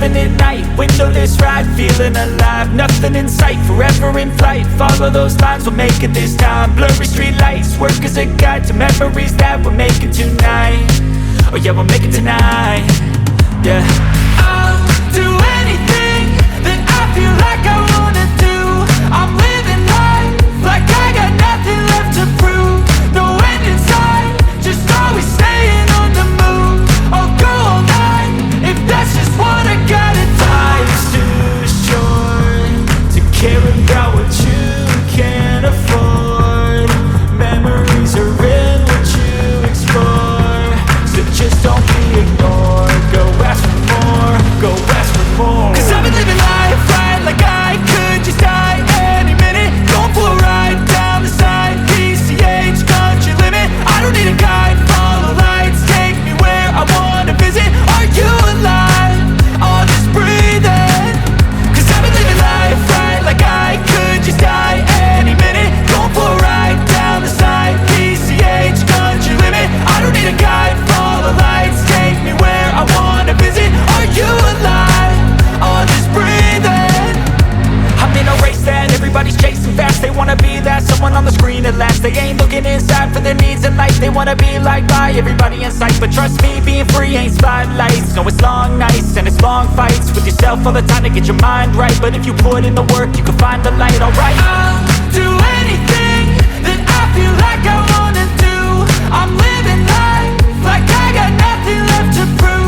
driving at night, windowless ride, feeling alive. Nothing in sight, forever in flight. Follow those lines, we'll make it this time. Blurry street lights, work as a guide to memories that we're making tonight. Oh yeah, we'll make it tonight. Yeah, I'll do anything that I feel like I wanna do. I'm living life like I got nothing left to prove. No end in sight, just always staying on the move. I'll go all night if that's just what I gotta do. Life's too short to care about what you can't afford. Memories are in what you explore, so just don't be ignored. Go ask for more, go ask for more. Cause I've been living life right like I could just die any minute. Going for a ride down the side, PCH, country limit. I don't need a guide, follow lights, take me where I wanna visit. Are you alive? Or just breathing? Cause I've been living life right like I could just die any minute. Going for a ride down the side, PCH, country limit. I don't need a guide, follow lights, take me where I wanna visit. Are you alive? Or just breathing? I'm in a race that everybody's chasing fast. They wanna be that someone on the screen at last. They ain't looking inside for their needs in life. They wanna be liked by everybody in sight. But trust me, being free ain't spotlights. No, it's long nights and it's long fights with yourself all the time to get your mind right. But if you put in the work, you can find the light, alright. I'll do anything that I feel like I wanna do. I'm living life like I got nothing left to prove.